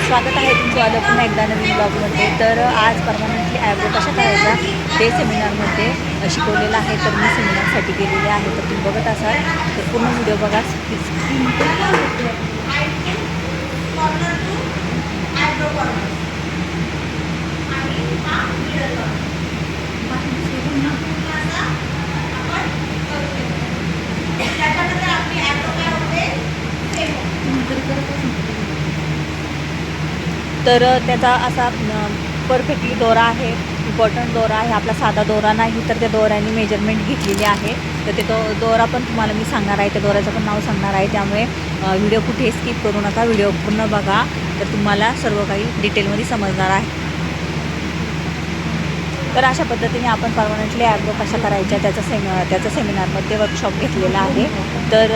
स्वागत आहे तुमचं आलं पुन्हा एकदा नवीन ब्लॉगमध्ये. तर आज परमनंटली आयब्रो कशा करायचा ते सेमिनारमध्ये शिकवलेलं आहे. तर मी सेमिनारसाठी गेलेले आहे, तर तुम्ही बघत असाल तर पूर्ण व्हिडिओ बघा. तर त्याचा असा परफेक्टली दोरा आहे, इम्पॉर्टंट दोरा आहे, आपला साधा दोरा नाही. तर त्या दोऱ्याने मेजरमेंट घेतलेली आहे. तर ते दोरा पण तुम्हाला मी सांगणार आहे, त्या दोऱ्याचं पण नाव सांगणार आहे. त्यामुळे व्हिडिओ कुठे स्किप करू नका, व्हिडिओ पूर्ण बघा, तर तुम्हाला सर्व काही डिटेलमध्ये समजणार आहे. तर अशा पद्धतीने आपण परमनंटली आयब्रो कशा करायच्या त्याचा सेमिनारमध्ये वर्कशॉप घेतलेला आहे. तर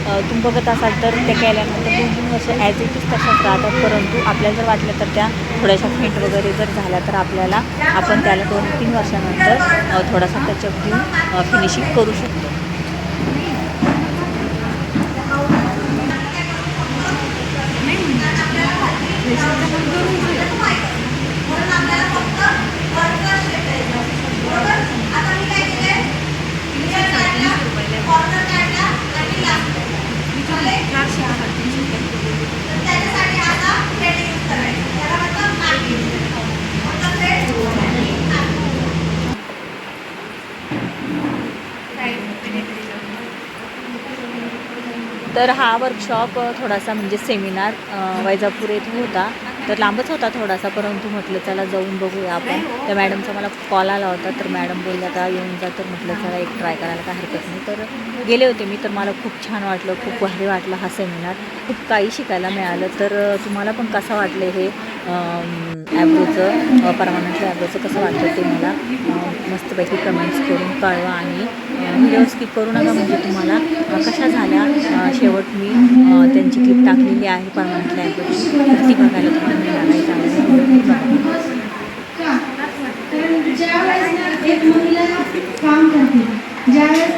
तुम्ही बघत असाल तर ते केल्यानंतर 2-3 वर्ष ॲज इट इज तशाच राहतात. परंतु आपल्याला जर वाटलं तर त्या थोड्याशा फेंट वगैरे जर झाल्या तर आपण त्याला 2-3 वर्षानंतर थोडासा टचअप देऊन फिनिशिंग करू शकतो. तर हा वर्कशॉप थोडासा म्हणजे सेमिनार वैजापूर येथे होता. तर लांबच होता थोडासा, परंतु म्हटलं चला जाऊन बघूया आपण. त्या मॅडमचा मला कॉल आला होता, तर मॅडम बोलल्या का येऊन जा. तर म्हटलं चला एक ट्राय करायला काय हरकत नाही. तर गेले होते मी. तर मला खूप छान वाटलं, खूप भारी वाटलं हा सेमिनार. खूप काही शिकायला मिळालं. तर तुम्हाला पण कसं वाटलं हे ॲब्रोचं परमनंटली ॲब्रोचं कसं वाटतं ते मला मस्तपैकी कमेंट्स करून कळवा. आणि व्हिडिओ स्किप करू नका, म्हणजे तुम्हाला कशा झाल्या शेवट मी त्यांची क्लिप टाकलेली आहे परमनंटली ॲब्रोची, तर ती बघायला तुम्हाला मिळणार आहे. कारण ज्यावेळेस एक महिला काम करते, ज्यावेळेस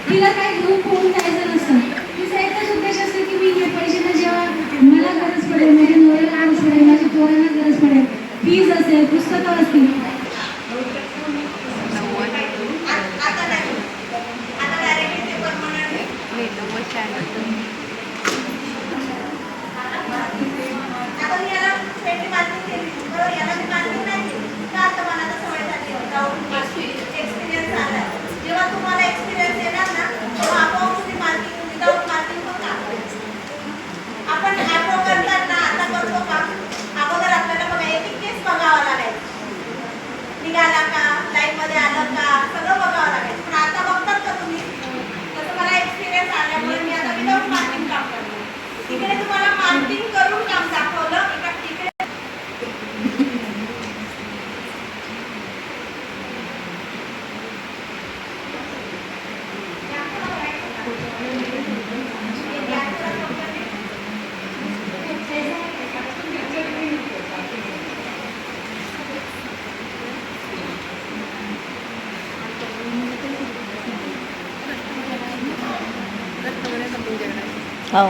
तिला काही घेऊन पळून जायचं नसतं. तिचा एकच उद्देश असतो की मी हे पैशांना जेव्हा मला गरज पडेल, माझ्या नवऱ्याला गरज पडेल, माझ्या पोरांना गरज पडेल, फीज असेल, पुस्तकं असतील, निघाला का, लाईन मध्ये आलं का, सगळं बघावं लागेल. पण आता बघतात का तुम्ही? तसं मला एक्सपिरियन्स आल्यामुळे मी आता विदाऊट मार्किंग काम करते. तिकडे तुम्हाला मार्किंग करून काम दाखवलं. तिकडे हो.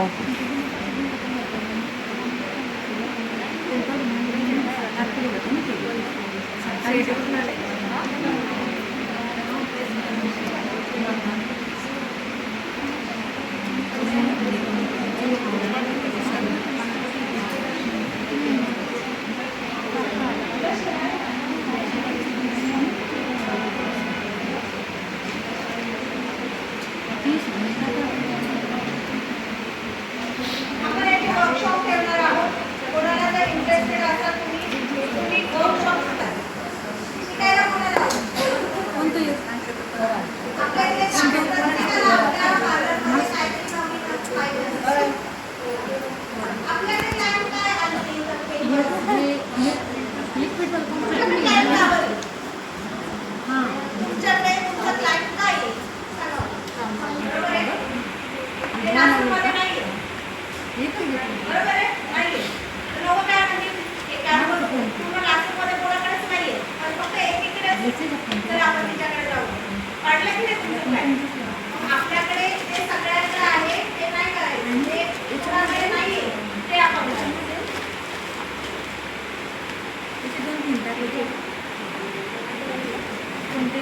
वर्कशॉप ठेवणार आहोत. कोणाला जर इंटरेस्टेड असाल तुम्ही वर्कशॉप शिकायला कोणाला आपल्या इथे आपल्याकडे प्लॅन काय आलं तुमच्याकडे तुमचा प्लॅन काय आहे बरोबर आहे. ते नाशिकमध्ये नाही आहे, बरोबर आहे, नाही लोक काय म्हणजे एक काम करतो पूर्ण नाशिकमध्ये कोणाकडेच नाही आहे, पण फक्त एकीकडे तर आपण तिच्याकडे जाऊ. काढलं की नाही तुमचं प्लॅन? आपल्याकडे जे सगळ्यांकडे आहे ते नाही करायचं, जे इतरांकडे नाही आहे ते आपण करायचं. कोणते